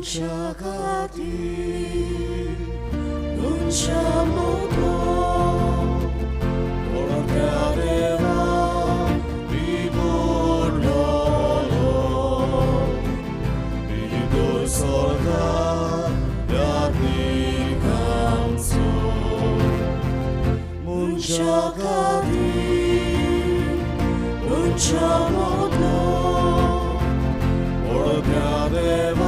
문자 가디 문자 모도 오락가래와 비불러요 비돌 설가 야디 감소 문자 가디 문자 모도 오락가래와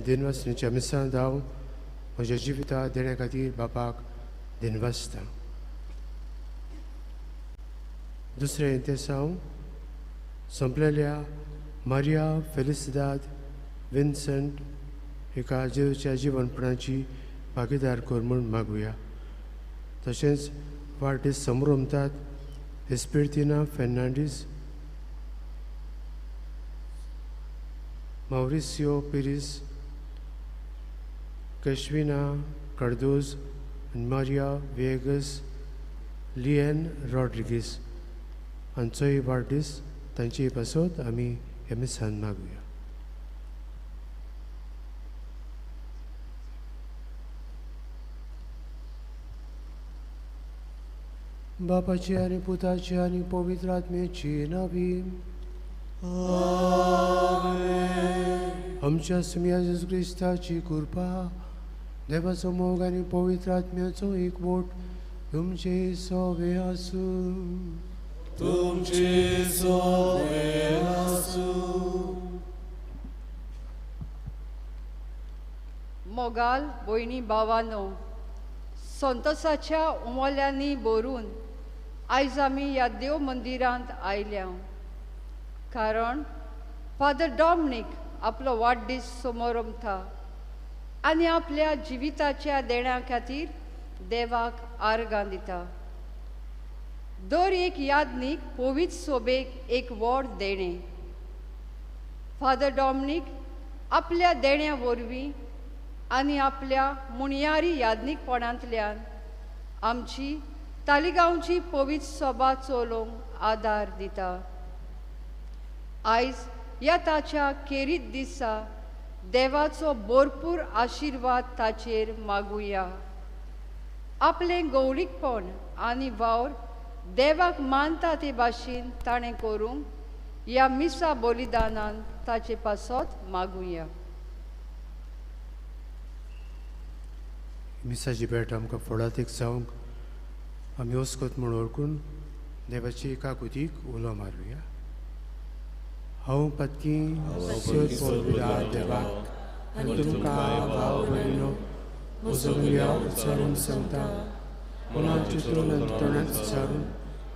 दिनवासनीच्या मिसां हांव म्हज्या जिविता देण्या खातीर बापाक दिनवासता. दुसरें इंतेस हांव संपलेल्या मारिया फेलिसिदाद विन्संट हिका जेजूच्या जिवनपणाची भागीदार कर म्हूण मागुया. तशेंच वाडदीस समोरमतात एस्पिरितिना फेर्नांडीस, माउरिसियो पेरिस, कश्विना कार्दोज, मारिया वेगस, लिएन रॉड्रिगीस हांचोय वाडदीस तांचे पासत आमी हे मिसान मागुया. बापाची आनी पुताची आनी पवित्र आत्म्याची नावी. आमच्या सुम्या जेजू क्रिस्ताची कृपा, देवाचो मोग आनी पवित्र आत्म्याचो एकवट तुमचे सोबे आसूं. तुमचे सोबे आसूं. मोगाल भयणी भावांनो, संतोसाच्या उमोल्यांनी भरून आयज आमी ह्या देव मंदिरांत आयल्या. कारण फादर डॉमनीक आपलो वाडदीस समोरमता आनी आपल्या जिविताच्या देण्या खातीर देवाक आर्गां दिता. दर एक यादनीक पवित्र सोबेक एक व्हड देणें. फादर डॉमनीक आपल्या देण्या वरवीं आनी आपल्या मुणयारी यादनीकपणांतल्यान आमची तालिगांवची पवित्र सभा चलोवंक आदार दिता. आयज ह्या ताच्या खेरीत दिसा देवाचो भरपूर आशिर्वाद ताचेर मागुया. आपलें गवळीकपण आनी वावर देवाक मानता ते भाशेन ताणें करूंक ह्या मिसा बलिदानान ताचे पासत मागुया. मिसाची भेट आमकां फळातीक जावंक आमी वस्कोत म्हूण ओळखून देवाची काकुतीक उलो मारुया. हांव पत्की देवाक आनी तुमकां भाव भयणो सगळ्या उत्सारून सांगता मनात चितून आनी तोंडांत विचारून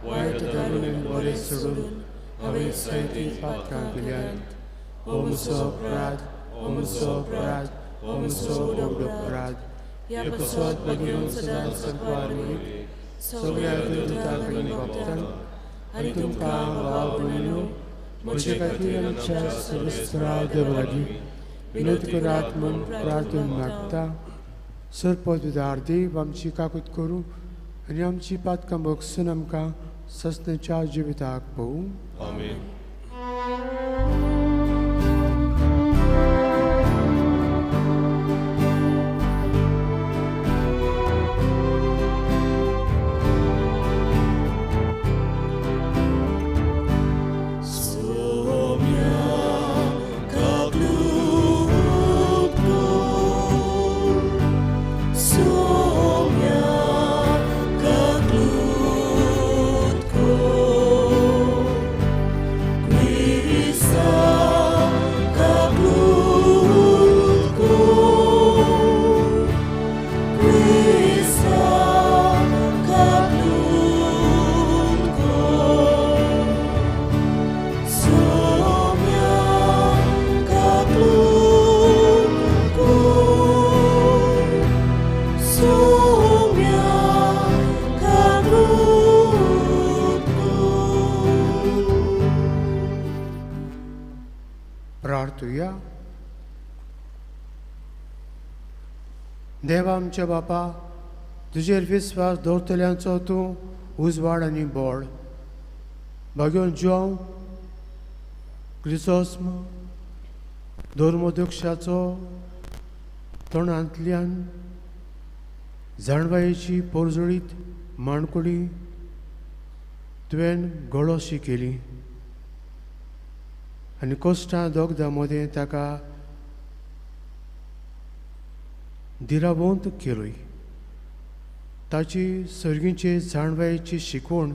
वायट धरून आनी बरें सोडून हांवें सैती पातकां केल्यात ओ म्हजो अपराध ओ म्हजो अपराध ओ म्हजो व्हड अपराध ह्या कसोत बेगीन सदांच संपार सगळ्या दुता कडेन भोगतां आनी तुमकां भाव भयणो म्हजे खातीर आमच्या सर्वस्त्राव देवा लागीं विनोद करात म्हूण प्रार्थना मागता सरपद विदार्दी आमची काकूत करूं आनी आमची पातकां भोगसून आमकां सस्तेच्या जिविताक पळोवं. आमेन. प्रार्थुया. देवा आमच्या बापा तुजेर विस्वास दवरतल्यांचो तूं उजवाड आनी बोड भाग्योन जोव क्रिसोस्म धर्मोदक्षाचो तोंडांतल्यान जाणवायेची पोरजोळीत माणकुडी तुवें गळोशी केली आनी कोश्टां दोगदां मदें ताका दिरावंत केलोय. ताची सर्गीचे जाणवायेची शिकवण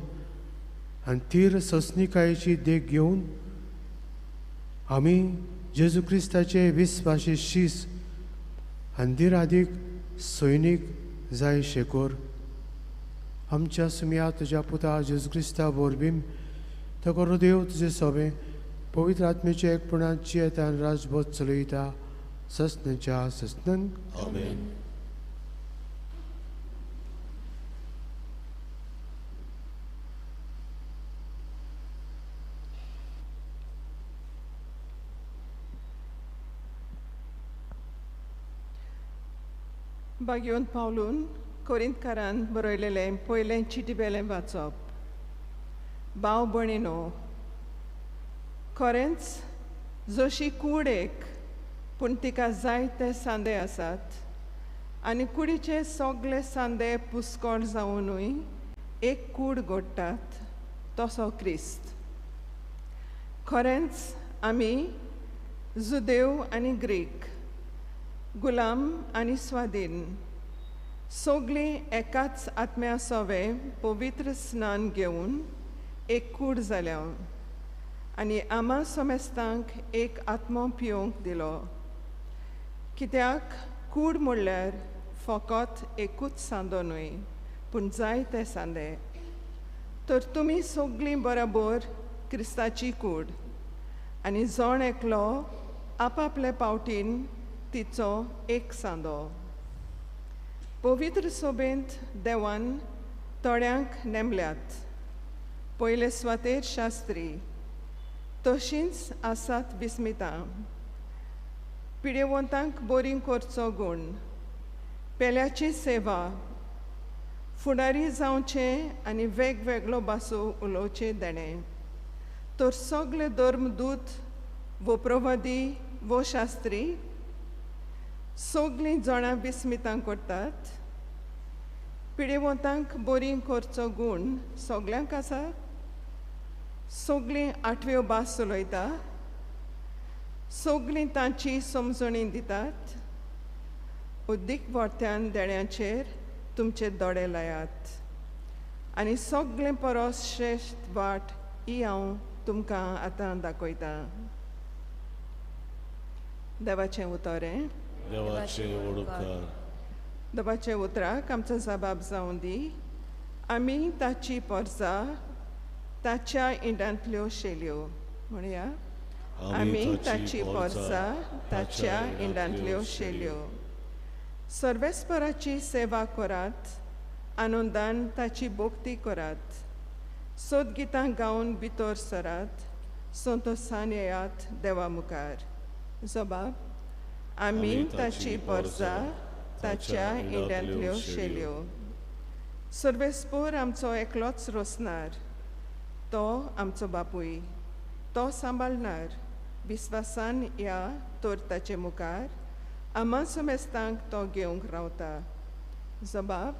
आनी तीर ससनिकायेची देख घेवन आमी जेजू क्रिस्ताचे विस्वाशी शीस आनी दिरादीक सैनीक जाय शेकोर आमच्या सुम्या तुज्या पुता जेजू क्रिस्ता वरवीं तो करो देव तुजे सोबे पवित्र आत्मेचे एकपणान जियेतान राजभोज चलयता सस्नेच्या सस्नन. आमेन. बागयोन पावलून कोरिंतकारान बरयलेलें पयलें चिटीबेलें वाचप. भाव भयणीनो, खरेंच जशी कूड एक पूण तिका जायते सांदे आसात आनी कुडीचे सगळे सांदे पुस्कोळ जावनूय एक कूड घडटात तसो क्रिस्त. खरेंच आमी जुदेव आनी ग्रीक, गुलाम आनी स्वाधीन सगळीं एकाच आत्म्या सोवे पवित्र स्नान घेवन एक कूड जाल्या आनी आमा सोमेस्तांक एक आत्मो पिवंक दिलो. कित्याक कूड म्हणल्यार फकत एकूच सांदो न्हय पूण जायते सांदे. तर तुमी सगळीं बरोबर क्रिस्ताची कूड आनी जण एकलो आपआपले पावटीन तिचो एक सांदो. पवित्र सोबेंत देवान थोड्यांक नेमल्यात. पयले स्वातेर शास्त्री, तशींच आसात विस्मितां. पिडेवंतांक बोरीं करचो गूण, पेल्याची सेवा, फुडारी जावचें आनी वेगवेगळो भासो उलोवचे देणे. तर सगळे धर्मदूत वो प्रवादी वो शास्त्री सगळीं जाणां विस्मितां करतात. पिडेवंतांक बोरीं करचो गूण सगळ्यांक आसा. सगळीं आठव्यो भास उलयता. सगळीं तांची समजणी दितात. उदीक वर्त्यान देण्याचेर तुमचे दोळे लायात आनी सगळें परस श्रेश्ठ वाट ही हांव तुमकां आतां दाखयता. देवाचें उतोरें. देवाचे ओडकार. दोबाचे उतराक आमचो जबाब जावं दी. आमी ताची पोरसां ताच्या इंडांतल्यो शेल्यो. म्हणया आमी ताची पोरसां ताच्या इंडांतल्यो शेल्यो. सर्वेस्पराची सेवा करात, आनंदान ताची भोक्ती करात. सोद गितां गावन भितर सरात, संतोषान येयात देवा मुखार. जबाब आमी ताची पोरसां ताच्या इंड्यांतल्यो शेल्यो. सर्वेस्पर आमचो एकलोच रोसनार, तो आमचो बापूय. तो सांबाळणार, विस्वासान या तर ताचे मुखार. आमा समेस्तांक तो घेवंक रावता. जबाब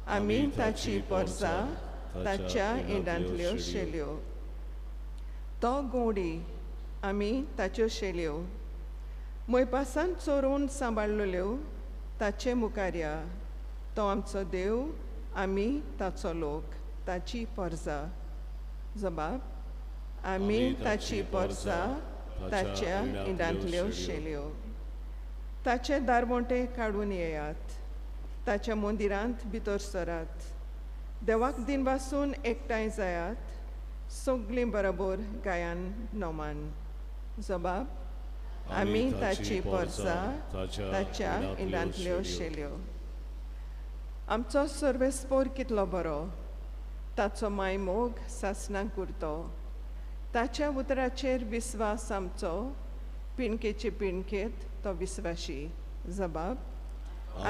आमी ताची पोरसां ताच्या इंडांतल्यो शेल्यो. तो गोडी, आमी ताच्यो शेल्यो. मोयपासान चोरून सांबाळलेल्यो ताचे मुखार या. तो आमचो देव, आमी ताचो लोक, ताची पोरसां. जबाब आमी ताची पोरसां ताच्या इंडांतल्यो शेल्यो. ताचे दारवोंटे काडून येयात, ताच्या मंदिरांत भितर सरात. देवाक दिनवासून एकठांय जायात, सगळीं बरोबर गायन नोमान. जबाब आमी ताची पोरसां ताच्या इंडांतल्यो शेल्यो. आमचो सर्वेस्पोर कितलो बरो, ताचो मायमोग सासणांक उरतो. ताच्या उतराचेर विस्वास आमचो, पिणकेचे पिणकेत तो विस्वाशी. जबाब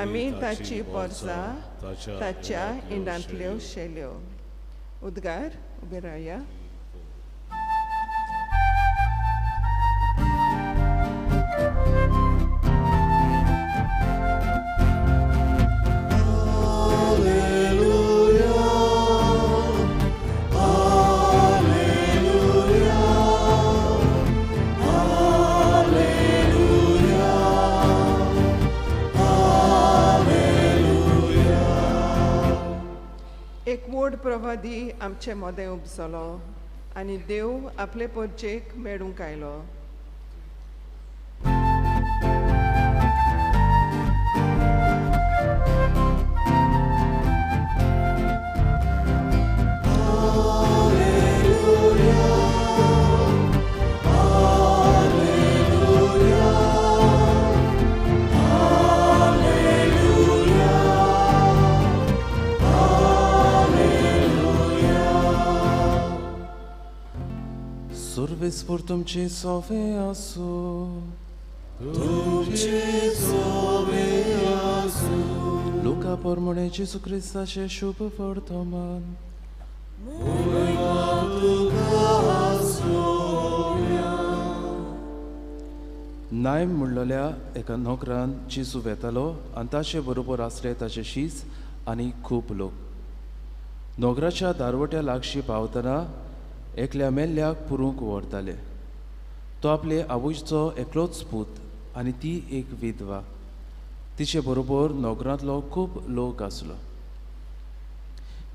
आमी ताची पोरसां ताच्या इंडांतल्यो शेल्यो. उद्गार उबे रावया. एक व्हड प्रवादी आमचे मोदें उपसलो आनी देव आपले परचेक मेळूंक आयलो. सर्वेस्पर तुमचे सोवे आसूं. तुमचे सोवे आसूं. लुका पोरमणे जेसू क्रिस्ताचे शुभ वर्तमान. नायम म्हणलेल्या एका नोकरान जेसू वेतालो आनी ताचे बरोबर आसले ताचे शीस आनी खूब लोक. नोकराच्या दारवट्या लागशीं पावतना एकल्या मेल्ल्याक पुरूंक व्हरताले. तो आपले आवयचो एकलोच पूत आनी ती एक विधवा. तिचे बरोबर नोकरांतलो खूब लोक आसलो.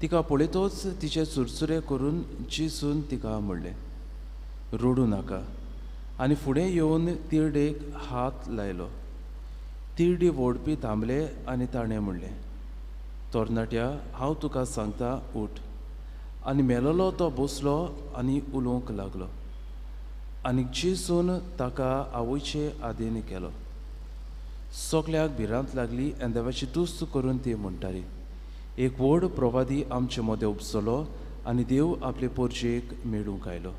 तिका पळयतोच तिचे सुरसुरे करून जेसून तिका म्हणलें, रडूं नाका. आनी फुडें येवन तिरडेक हात लायलो. तिरडी ओडपी थांबले आनी ताणें म्हणलें, तरणाट्या, हांव तुका सांगता, उठ. आनी मेलोलो तो बसलो आनी उलोवंक लागलो. आनी जेसून ताका आवयचे आदीन केलो. सगळ्याक भिरांत लागली आनी देवाची तुस्त करून ती म्हणटाली, एक व्हड प्रवादी आमचे मोदें उपसलो आनी देव आपले पोरचेक मेळूंक आयलो.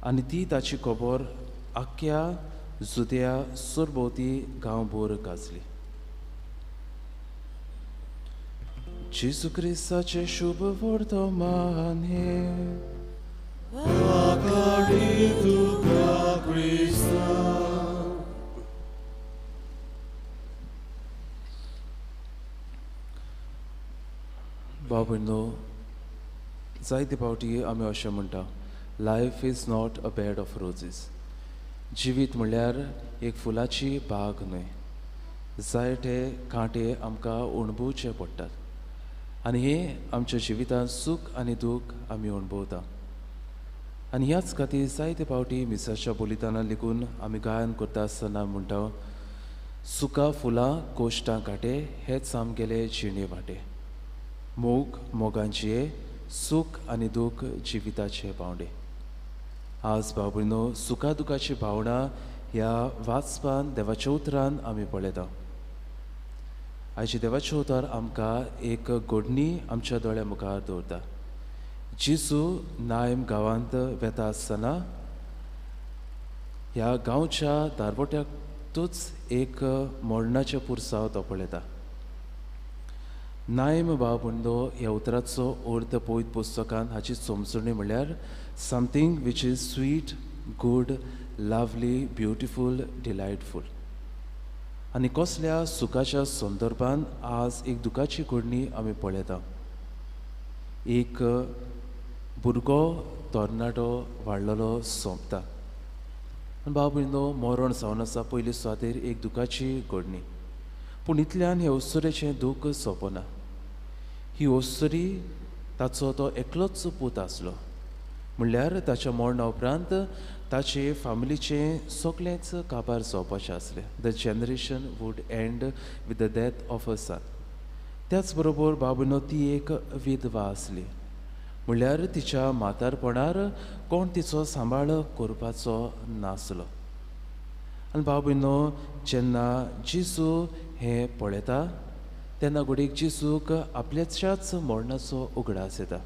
आनी ती ताची खबर आख्ख्या जुद्या सरभोवती गांवभर गाजली. जेसू क्रिस्ताचे शुभ वर्तमान हे. आकाडी तुका क्रिस्ता. भाव भयणो, जायते फावटी आमी अशें म्हणटा, life is not a bed of roses. जिवीत म्हणल्यार एक फुलाची बाग न्हय. जायते कांटे आमकां अणभवचे पडटात आनी हे आमच्या जिवितांत सूख आनी दूख आमी अणभवता. आनी ह्याच खातीर जायते फावटी मिसाच्या बोलिताना लेगून आमी गायन करता आसतना म्हणटा, सुका फुलां कोश्टां काटे हेच आमगेले जिणे वाटे. मोग मोगांचे सूख आनी दूख जिविताचे पावंडे. आज बाबूनो सुखा दुखाची भावना ह्या वाचपान देवाच्या उतरान आमी पळयता. आयचे देवाचे उतर आमकां एक घडणी आमच्या दोळ्या मुखार दवरता. जेजू नायम गांवांत वेता आसतना ह्या गांवच्या दारवट्याकूच एक मरणाचे पुरसांव तो पळयता. नायम बाबुंदो ह्या उतराचो अर्थ पळयत पुस्तकान हाची समजणी म्हळ्यार something which is sweet, good, lovely, beautiful, delightful. आनी कसल्या सुखाच्या संदर्भान आज एक दुखाची घडणी आमी पळयता. एक भुरगो तोरणाटो वाडलेलो सोंपता. बाबुंदो मरण जावन आसा पयली सुवातेर एक दुखाची घडणी. पूण इतल्यान हे ओस्तरेचें दूख सोंपना. ही ओस्तरी ताचो तो एकलोच पूत आसलो. म्हणल्यार ताच्या मरणा उपरांत ताचे फामिलीचें सगळेंच काबार जावपाचें आसलें. The generation would end with the death of a son. त्याच बरोबर बाबुनो ती एक विधवा आसली. म्हणल्यार तिच्या म्हातारपणार कोण तिचो सांबाळ करपाचो नासलो. आनी बाबुनो जेन्ना जेजू हें पळयता तेन्ना घडीक जेजूक आपल्याच्याच मरणाचो उगडास येता.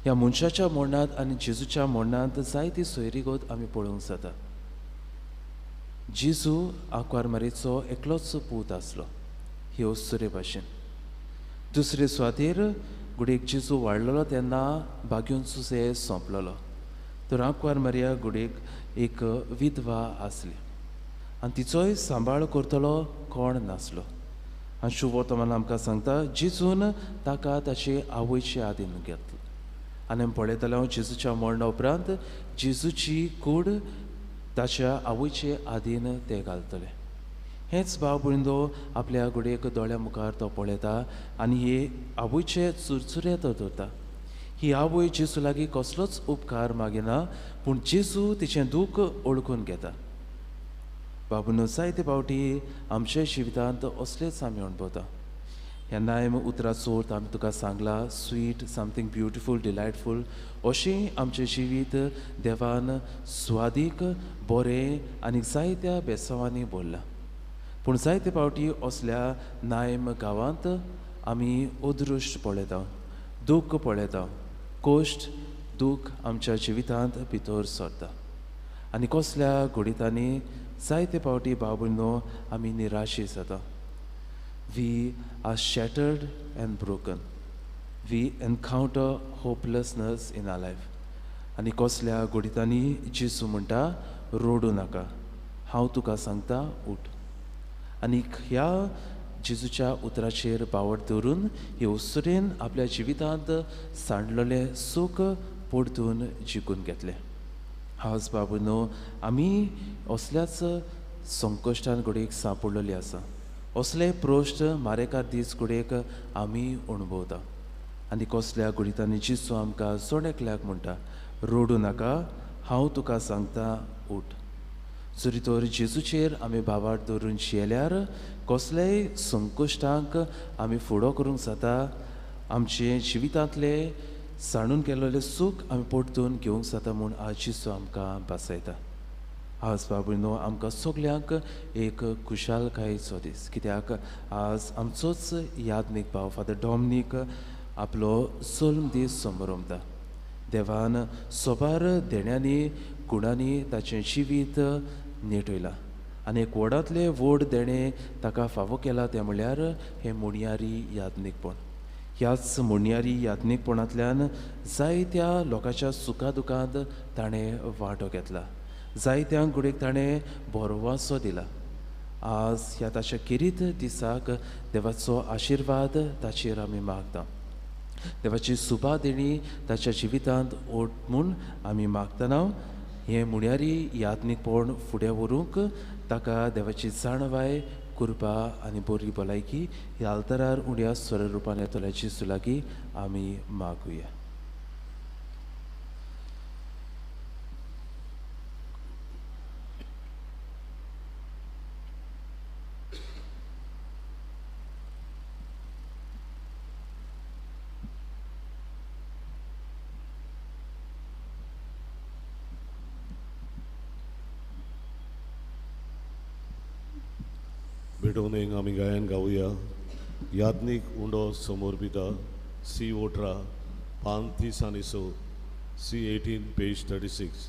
ह्या मनशाच्या मरणांत आनी जेजूच्या मरणांत जायती सोयरीगत आमी पळोवंक जाता. जेजू आंकवारमारीचो एकलोच पूत आसलो ही ओस्तरे भाशेन. दुसरे सुवातेर घडीक जेजू वाडलेलो तेन्ना बागेवन सुसे सोंपलेलो. तर आंकवारमारिया घडीक एक विधवा आसली आनी तिचोय सांबाळ करतलो कोण नासलो. आनी शुभ वर्तमान आमकां सांगता जेजून ताका ताचे आवयचे आदीन घेतलो. आनी आमी पळयतले हांव जेजूच्या मरणा उपरांत जेजूची कूड ताच्या आवयचे आदीन ते घालतले. हेच भाव भयणो आपल्या घडयेक दोळ्या मुखार तो पळयता आनी हे आवयचे चुरचुरे तो धरता. ही आवय जेजू लागीं कसलोच उपकार मागिना पूण जेजू तिचें दूख ओळखून घेता. बाबून जायते फावटी आमच्या जिवितांत असलेच आमी अणभवता. ह्या नायम उतराचो अर्थ आमी तुका सांगला स्वीट, समथींग ब्युटिफूल, डिलायटफूल. अशें आमचें जिवीत देवान स्वादीक, बरें आनी जायत्या बेसांवांनी भरलां. पूण जायते फावटी असल्या नायम गांवांत आमी अदृश्ट पळयता, दूख पळयता, कोश्ट, दूख आमच्या जिवितांत भितर सरता. आनी कसल्या घडीतांनी जायते फावटी बाबूनो आमी निराशी जाता. We are shattered and broken. We encounter hopelessness in our life. आनी कसल्या घडीतांनी जेजू म्हणटा रोडू नाका, हांव तुका सांगता उठ. आनी ह्या जेजूच्या उतराचेर बावट दवरून हे उसरेन आपल्या जिवितांत सांडलेले सूख परतून जिखून घेतले. आज बाबूनो आमी असल्याच संकश्टान घडीक सांपडलेली आसा. असले प्रोश्ट मारेकार दीस घडयेक आमी अणभवता. आनी कसल्या घडीतांनी जेजू आमकां जोडेकल्याक म्हणटा रोडू नाका, हांव तुका सांगता उठ. जरी तर जेजूचेर आमी बाबाट दवरून जियेल्यार कसलेय संकश्टांक आमी फुडो करूंक जाता. आमचे जिवितांतले सांडून गेल्लेले सूख आमी परतून घेवंक जाता म्हूण आज जेजू आमकां बासयता. आज बाबूनो आमकां सगल्यांक एक खुशालकायेचो दीस. कित्याक आज आमचोच यादनीक भाव फादर डॉमनीक आपलो जल्म दीस समारंभता. देवान सोबार देण्यांनी गुणांनी ताचें जिवीत नेटयलां आनी एक व्हडांतले व्हड देणें ताका फावो केला तें म्हणल्यार हें मोणयारी यादनीकपण. ह्याच मोणयारी यादनीकपणांतल्यान जायत्या लोकांच्या सुखा दुखांत ताणें वांटो घेतला. जायत्यांक घडयेक ताणें बरो वासो दिला. आज ह्या ताच्या किरीत दिसाक देवाचो आशिर्वाद ताचेर आमी मागता. देवाची सुबा देणी ताच्या जिवितांत ओट म्हूण आमी मागतना हें मुण्यारी यादनीकपण फुडें व्हरूंक ताका देवाची जाणवाय, कृपा आनी बरी भलायकी ह्या आल्तारार उण्या स्वर रुपान येतल्या जेजू लागीं आमी मागुया. भेटवणेक आमी गायन गावया. याज्ञीक उंडो समोर पिता C18 पान 30 आनी 6 C18 पेज 36.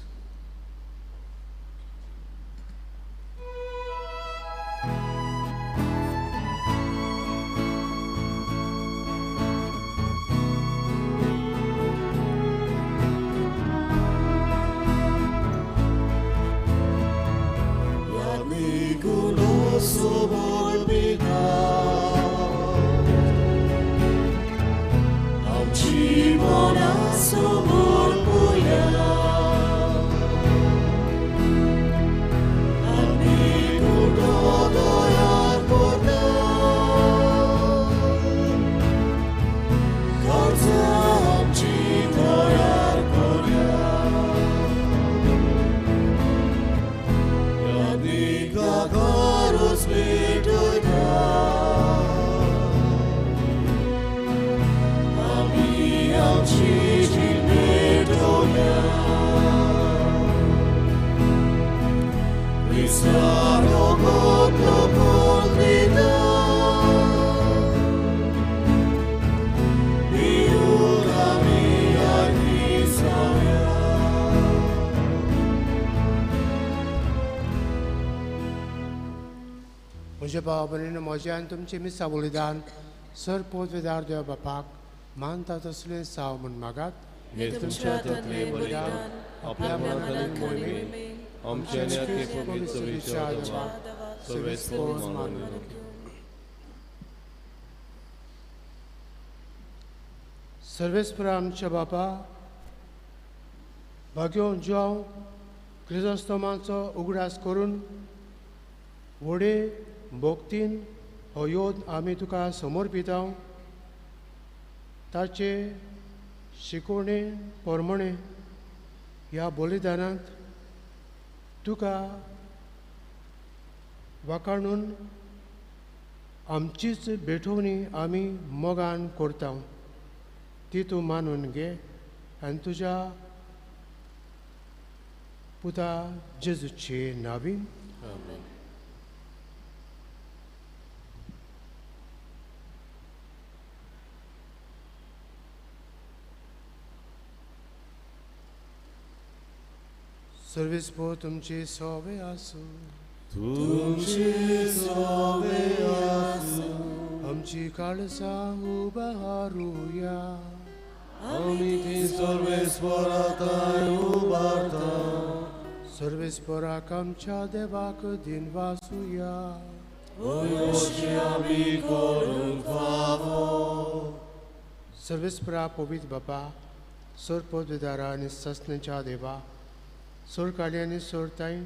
म्हज्या भाव भयणीन म्हज्यान तुमचे मिसा बलिदान सर पोत वेदार देवा बापाक मानता तसलें साव म्हण मागात. हे तुमच्या हातांतले बलिदान आपल्या मनांतल्यान मोहिमेन आमच्या आनी पवित्र विचार देवा सर्वेस्पोस मानून सर्वेस्परा आमच्या बापा भाग्यो जाव क्रिजोस्तोमाचो उगडास करून व्हडे भोक्तीन हो योद आमी तुका समर्पिता. ताचे शिकवणे प्रमाणे ह्या बलिदानांत तुका वाखाणून आमचीच भेटवणी आमी मोगान करता. ती तूं मानून घे आनी तुज्या पुता जेजूचे नांवीन. सर्वेस्पो तुमची सवे आसूं. तुमची सवे आसूं. आमची काळजां उबारूया. आमी ती सर्वेस्पराताय उबारता. सर्वेस्पराक आमच्या देवाक दिन वासुया. अशी आमी करूंक फावो. सर्वेस्परा पवित्र बापा सोर पोतवेदारा आनी ससनेच्या देवा सोर काळी आनी सोर ताईन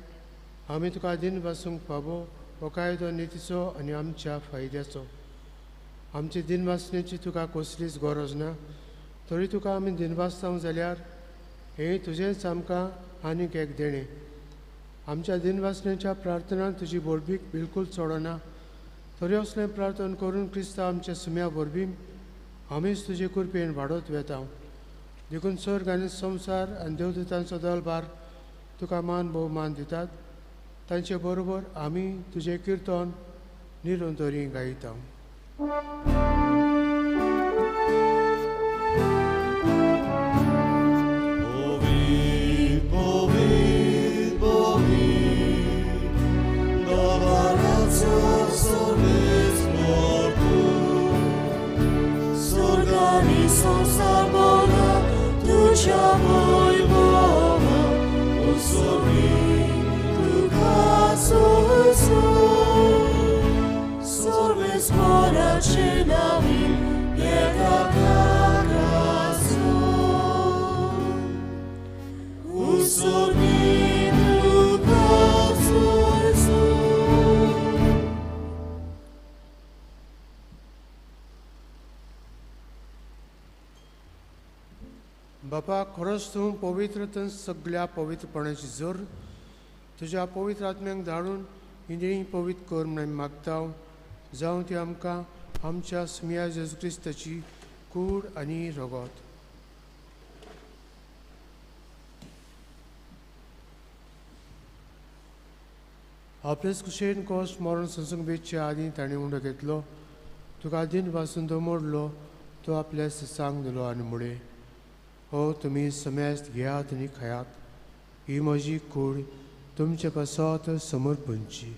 आमी तुका दिन वासूंक फावो हो कायदो नितीचो आनी आमच्या फायद्याचो. आमची दिन वासनेची तुका कसलीच गरज ना. तरी तुका आमी दिन वाचता जाल्यार हें तुजेंच आमकां आनीक एक देणें. आमच्या दिन वाचनेच्या प्रार्थनांत तुजी बोडबीक बिलकूल चोडना. तरी असलें प्रार्थना करून क्रिस्तांव आमच्या सुम्या वरवीं आमीच तुजे कृपेन वाडत वेता. देखून स्वर्ग आनी संवसार आनी देवदूतांचो दलबार तुका मान भोवमान दितात. तांचे बरोबर आमी तुजें किर्तन निरंतरी गायता. Sonsa bona tuja moi boa usomi tu caso sorves mora cenavi pieta caso usomi tu caso बापा खरोच तूं पवित्रतन सगळ्या पवित्रपणाची जोर तुज्या पवित्र आत्म्याक धाडून हिंदी पवित्र कर म्हणून मागता. जावं ती आमकां आमच्या सुम्या जेजू क्रिस्ताची कूड आनी रगत. आपलेच कुशेन कोस्ट मरण संसंगेच्या आदी ताणें उंडो घेतलो तुका दिन पासून तो मोडलो तो आपल्या सांग दिलो आनी मुळे हो तुमी समेस्त घेयात आनी खायात ही म्हजी कूड तुमचे पासत समर्पणची.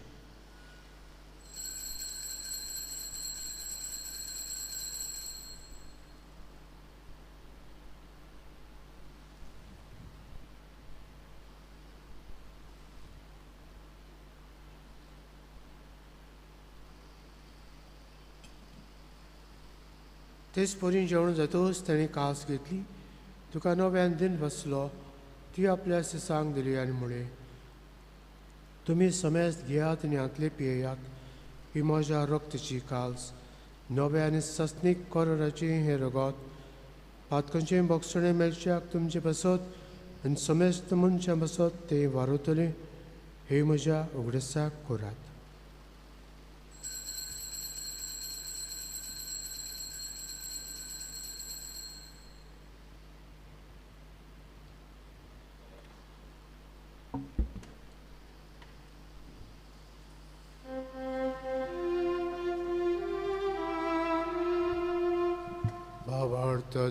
तेच परीन जेवण जातोच ताणें कास घेतली तुका नव्यान दिन बसलो ती आपल्या सांग दिली आनी मुळे तुमी समेस्त घेयात आनी हातले पियेयात ही म्हज्या रक्ताची काल्स नवे आनी सस्नीक कोराची हें रगत पातकांचें बोगसणें मेलच्याक तुमचे बसत आनी समेस्त मनशां बसत तें वारयतलें हे म्हज्या उगडसाक करात.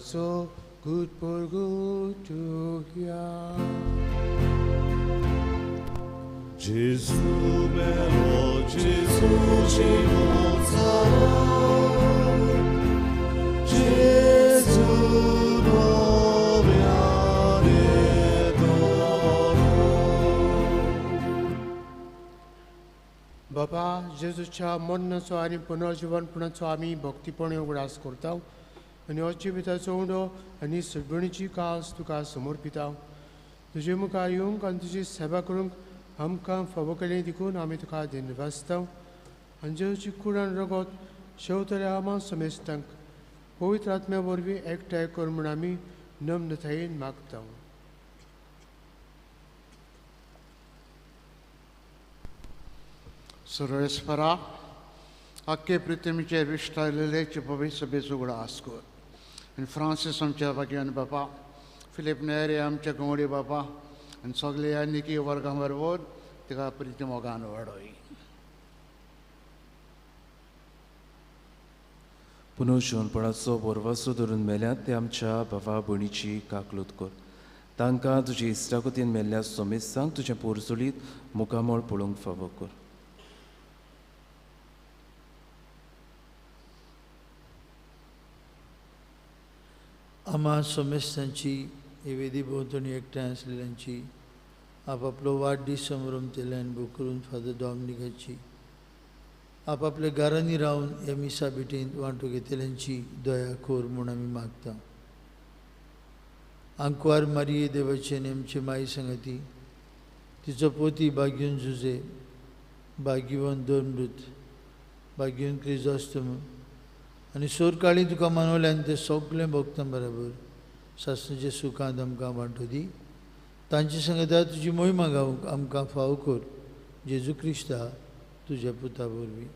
So good for good to hear. Gesù melo, Gesù ci Gesù nuove बाबा जेजूच्या मरणाचो आनी पुनर्जीवनपणाचो आमी भक्तीपणे उगडास करता आनी अजिविताचो उंडो आनी सडबणीची कास तुका समर्पिता. तुजे मुखार येवंक आनी तुजी सेवा करूंक आमकां फावो केलें देखून आमी तुका दिनवासता आनी जेजूची कूड आनी रगत शेवतल्या आमा समेस्तांक पवित्र आत्म्या वरवीं एकठांय कर म्हूण आमी नम्रतायेन मागता. सर्वेस्परा आख्खे पृथ्वीचेर विस्तारलेले पवित्र सभेचो उगडो आसकोर आनी फ्रांसीस आमच्या भाग्यान बापा फिलीप नेरे आमच्या गवडी बापा आनी सगळे आनिकी वर्गां बरोबर तिका प्रिती मोगान वाडोय. पुनर्जीवनपणाचो बोरवासो धरून मेल्यात ते आमच्या भावा भयणीची काकलूत कर तांकां तुजी इश्टाकुतीन मेल्ल्या सोमेसांक तुज्या पोरसुलीत मुखामोळ पळोवंक फावो कर. आम्हा सोमेस्तांची हे वेदी भोंवतणी एकठांय आसलेल्यांची आपापलो वाडदीस संभ्रमतेल्यान बुकरून फादर डॉमिनिकाची आपापल्या घरांनी रावन ह्या मिसा भेटींत वांटो घेतल्यांची दया खोर म्हूण आमी मागता. आंकवार मारिये देवाचे नेमचे माई संगती तिचो पोती भाग्यून जुजे भाग्यवन दोनमृत भाग्यून क्रिजोस्तम आनी सोरकाळी तुका मानवल्यान ते सगळे भक्तां बरोबर सासणेचे सुखांत आमकां वांटो दी. तांचे संगता तुजी मोहिमा गावंक आमकां फावो कर जेजू क्रिस्ता तुज्या पुता वरवीं.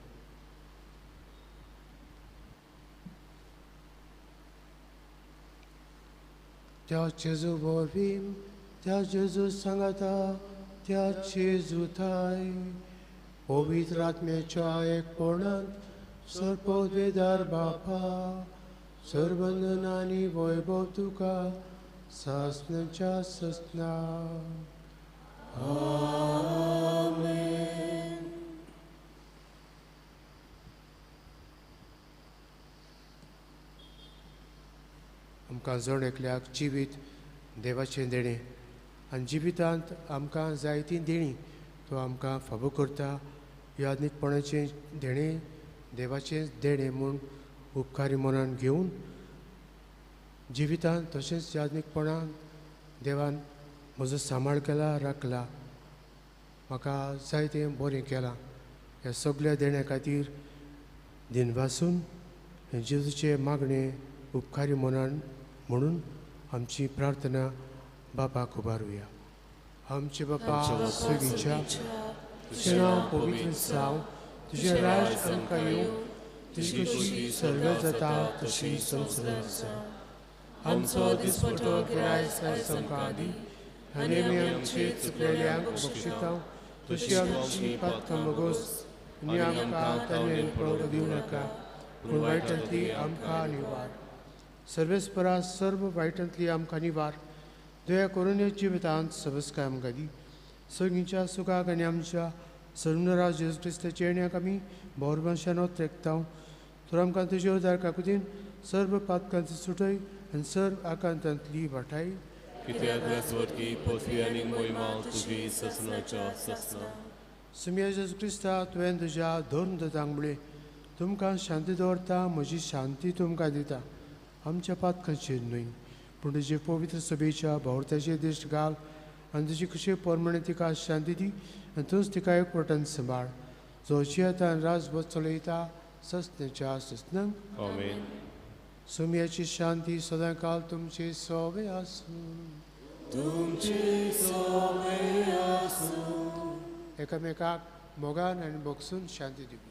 त्या जेजू वरवीं त्या जेजू सांगाता त्या जेजू थाय पवित्र आत्म्याच्या एकपणांत सर्पोद्वेदार बापा सर्वंदन आनी वैभव तुका सासणाच्या ससना. आमकां जण एकल्याक जिवीत देवाचें देणें आनी जिवितांत आमकां जायतीं देणी तो आमकां फावो करता. यादनीकपणाचें देणें देवाचें देणें म्हूण उपकारी मनान घेवन जिवितांत तशेंच यादनीकपणान देवान म्हजो सांबाळ केला राखला म्हाका जायतें बरें केलां. ह्या सगळ्या देण्या खातीर दिनवासून जेजूचे मागणें उपकारी मनान म्हणून आमची प्रार्थना बापाक उबारुया. आमचे बापा स्वर्गीच्या तुजें नांव पवित्र जावं तुजें राज आमकां येवं तुजी कशी सर्व जाता तशी संवसारांत जावं. आमचो दिसपटो गिरायक आमकां दी आनी आमी आमचे चुकलेल्यांक बक्षिता तशी आमची पातकां मागोस आनी आमकां ताणें पळोवंक दिवं नाका पूण वायटांतली आमकां निवार. सर्वेस्परा सर्व वायटांतली आमकां निवार. दया करून जिवितांत सबस्काय आमकां दी. सगळींच्या सुखाक आनी आमच्या सर्वराज जेजू क्रिस्ताच्या येण्याक आमी भोरभरशान तेंकतां. तर आमकां तुज्या उदार काकुतीन सर्व पातकांची सुटय आनी सर्व आकांतांतली वाटाय. कित्याक वेसवटकी पृथ्वी आनी मोहिमा तुजी ससनाच्या ससना. सुम्या जेजू क्रिस्ता तुवें तुज्या धर्म दोतांगमुळे तुमकां शांती दवरता. म्हजी शांती तुमकां दिता. आमच्या पातकांचेर न्हय पूण तुजे पवित्र सभेच्या भोवताचेर दिश्ट घाल आनी तुजी कशे परमणे तिका शांती दी आनी तूंच तिका एकवटान सांबाळ. जो जियेता आनी राजभर चलयता ससनेच्या ससनांक. आमेन. सुम्याची शांती सदां काल तुमचे सोबे आसूं. एकामेकाक मोगान आनी बोगसून शांती दिवं.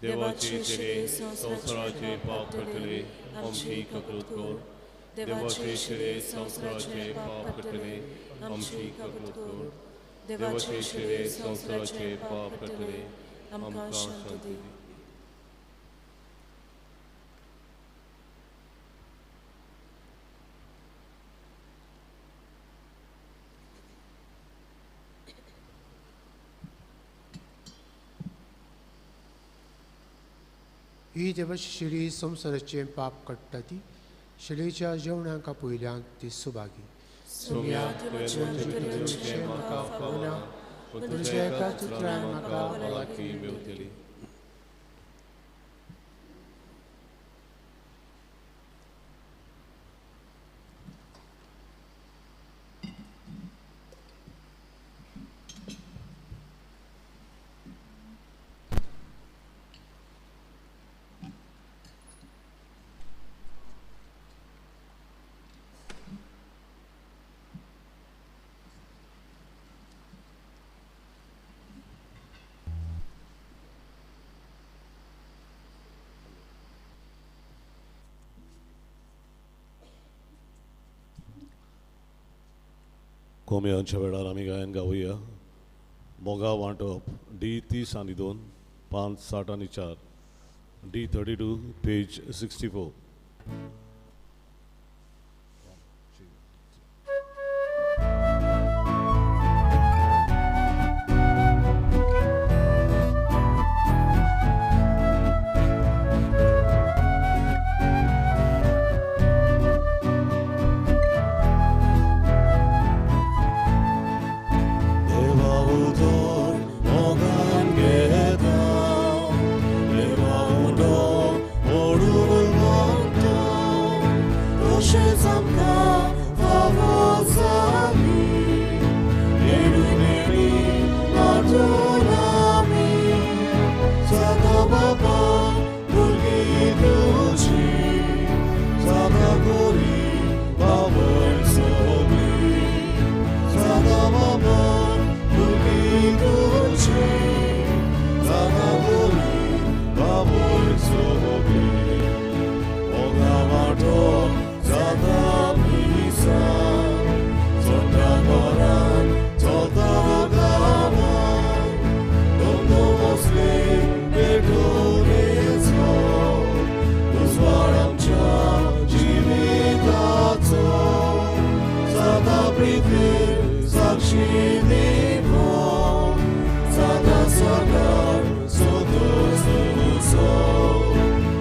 देवाचे शिरे संसाराचे पाप कटले आमची ककृत कोर. देवाचे शिरे संसाराचे पाप कटले आमची ककृत कोर. देवाचे शिरे संसाराचे पाप कटले आमकां शांती दी. ही देवाची शिडी संसाराचें पाप काडटा ती. शिडेच्या जेवणाक पयल्यान ती सुभागी. सुम्याक तुवें म्हाका पावना पूण तुज्या एका उतरान म्हाका भलायकी मेवतली. कोंबयांच्या वेळार आमी गायन गावुया. मोगा वांटप D30 आनी 2 560 आनी 4 D32 पेज 64.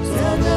Sada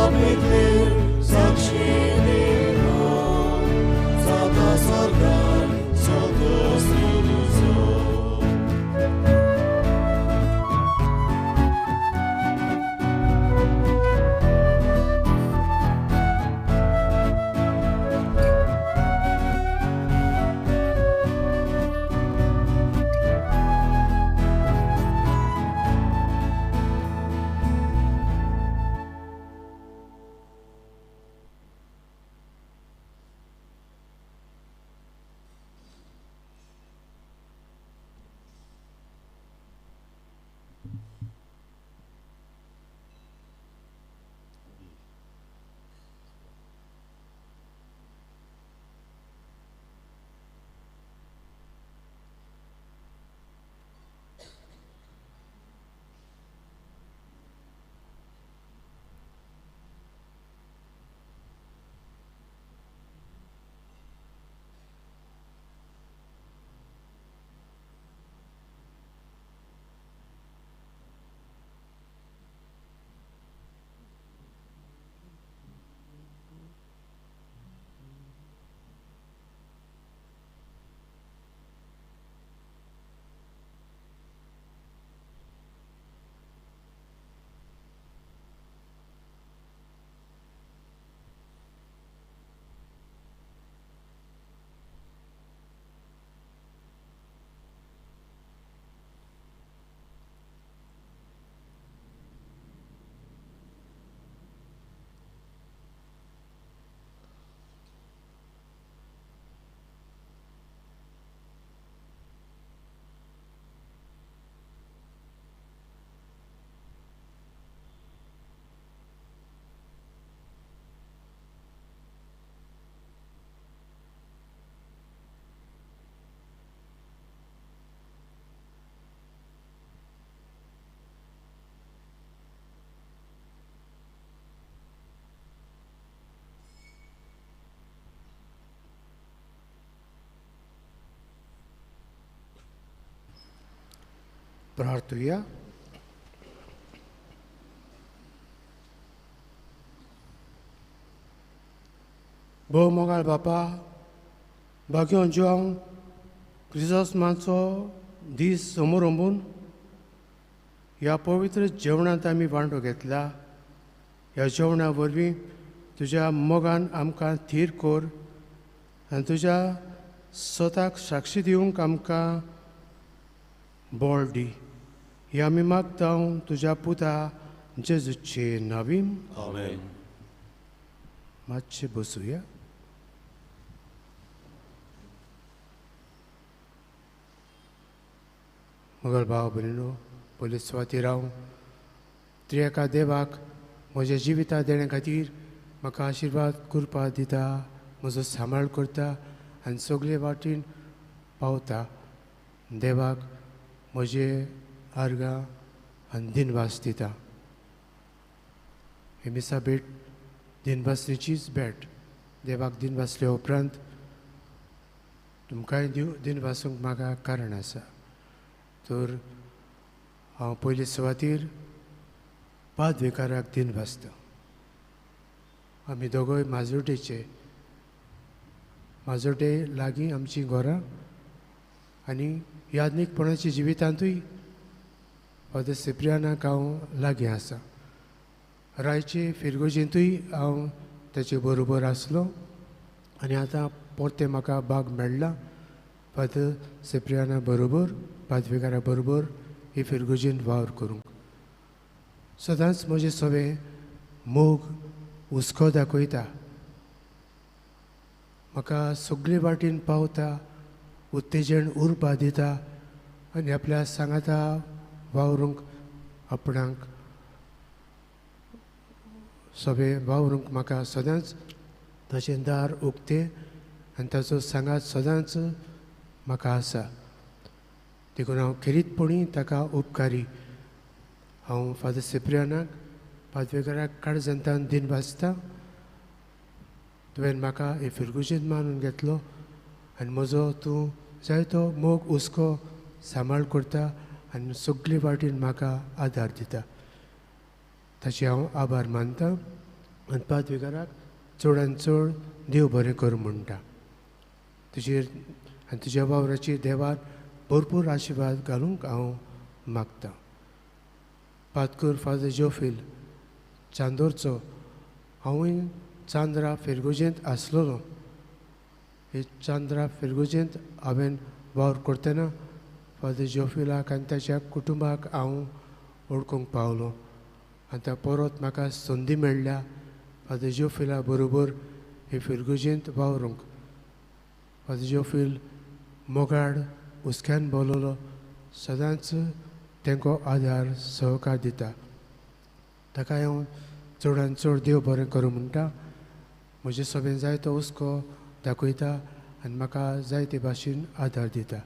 प्रार्थुया. भोव मोगाळ बापा, भाग्योन जिवांक क्रिसमसाचो दीस समोर अंबून ह्या पवित्र जेवणांत आमी वांटो घेतला. ह्या जेवणा वरवीं तुज्या मोगान आमकां थीर कोर आनी तुज्या स्वताक साक्षी दिवंक आमकां बोळ दी. हे आमी मागता तुज्या पुता जेजूचे नांवीन. आमेन. मातशें बसूया. मोगल भाव भयणीनो, पयले सुवातेर हांव त्रिएका देवाक म्हज्या जिविता देण्या खातीर म्हाका आशिर्वाद करपा दिता, म्हजो सांबाळ करता आनी सगळे वाटेन पावता. देवाक म्हजे आर्गां आनी दिनवास दिता. हे मिसा भेट दिनवासणीचीच भेट. देवाक दिनवासल्या उपरांत तुमकांय दिनवासूंक म्हाका कारण आसा. तर हांव पयले सुवातेर पाद्वेकाराक दिनवासता. आमी दोगोय माजोड्डेचे. माजोड्डे लागीं आमचीं घरां आनी यादनीकपणाच्या जिवितांतूय फादर सिप्रियानाक हांव लागीं आसा. रायचे फिरगोजेंतूय हांव ताचे बरोबर आसलो आनी आतां परते म्हाका भाग मेळ्ळा फादर सिप्रियाना बरोबर, पाद्वेकारा बरोबर ही फिरगोजेन वावर करूंक. सदांच म्हजें सवें मोग हुस्को दाखयता. म्हाका सगळे वाटेन पावता, उत्तेजन उर्बा दिता आनी आपल्या सांगाता वावरूंक आपणाक सवें वावरूंक म्हाका सदांच ताचें दार उक्तें आनी ताचो सांगात सदांच म्हाका आसा. देखून हांव खेरीतपणी ताका उपकारी. हांव फादर सिप्रियानाक पाद्वेकाराक काळजांतान दिनवासता. तुवें म्हाका हे फिरगुजेंत मानून घेतलो आनी म्हजो तूं जायतो मोग हुस्को सांबाळ करता आनी सगळे वाटेन म्हाका आदार दिता. ताचे हांव आभार मानता आनी पाद्वेकाराक चडांत चड देव बरें कर म्हणटा. तुजेर आनी तुज्या वावराचेर देवान भरपूर आशिर्वाद घालूंक हांव मागतां. पातकूर फादर जोफील चांदोरचो. हांवूय चांद्रा फिरगोजेंत आसलोलो. हे चांद्रा फिरगोजेंत हांवें वावर करतना फादर जोफिलाक आनी ताच्या कुटुंबाक हांव वळखूंक पावलो. आतां परत म्हाका संदी मेळ्ळ्या फादर जोफिला बरोबर हे फिरगोजेंत वावरूंक. फादर जोफील मोगाड हुस्क्यान भोवलोलो. सदांच तांकां आदार सहकार दिता. ताका हांव चडांत चड देव बरें करूं म्हणटा. म्हजें सगळें जायतो हुस्को दाखयता आनी म्हाका जायते भाशेन आदार दिता.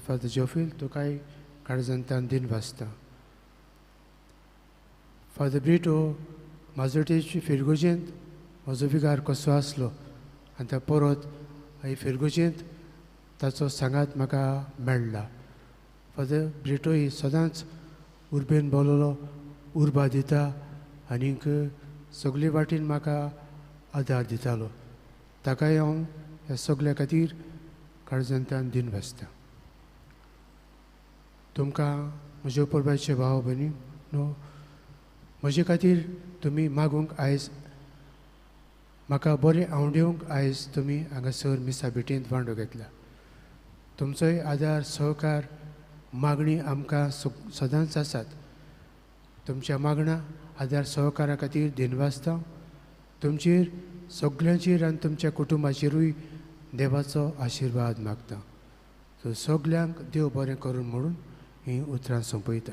फादर जोफील तुकाय काळजांतान दिनवासता. फादर ब्रिटो माजोड्डेची फिरगोजेंत म्हजो विगार कसो आसलो आनी तो परत ही फिरगोजेंत ताचो सांगात म्हाका मेळ्ळा. फादर ब्रिटोय सदांच उर्बेन भोवलोलो, उर्बा दिता आनीक सगळे वाटेन म्हाका आदार दितालो. ताकाय हांव ह्या सगळ्या खातीर काळजांतान दिनवासता. तुमकां म्हज्या परबाचे भाव भयणीनो, म्हजे खातीर तुमी मागूंक आयज म्हाका बरें आवडूंक आयज तुमी हांगासर मिसा भेटेंत वांटो घेतला. तुमचोय आदार सहकार मागणी आमकां सदांच आसात. तुमच्या मागणा आदार सहकारा खातीर दिनवासता. तुमचेर सगळ्यांचेर आनी तुमच्या कुटुंबाचेरूय देवाचो आशिर्वाद मागता. सो सगल्यांक देव बरें करून म्हणून ही उतरां सोंपयता.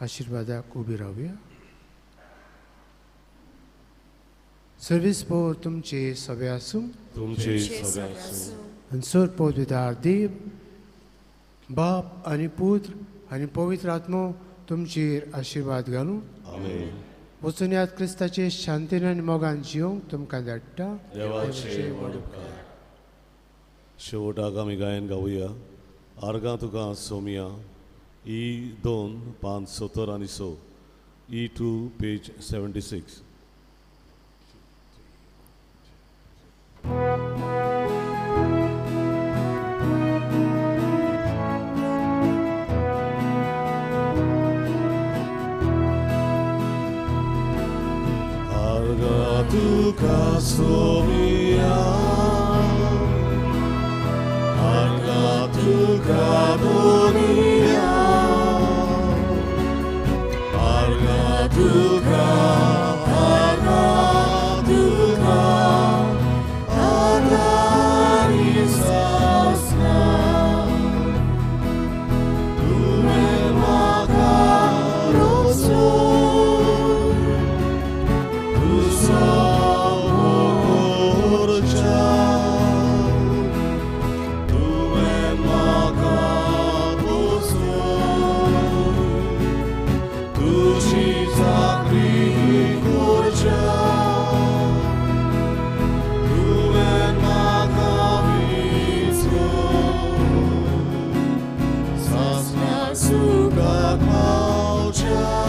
आशिर्वादाक उबी रावया. सर्वीस पोर तुमचे सवे आसूं. तुमचे सवे आसूं. आनी सर पवित्रदार देव बाप आनी पुत्र आनी पवित्र आत्मो तुमचेर आशिर्वाद घालूं. आमेन. वचून याद क्रिस्ताचे शांतीन आनी मोगान जिवंक तुमकां धाडटा. देवाचे वडकार. शेवटाक आमी गायन गावया. आर्गा तुका सोमिया E2 570 आणि so E2 page 76. Arga tuka somia, arga tuka dunia, arga tuka, arga tuka, arga risasna, tume makaroso. Sugat maucia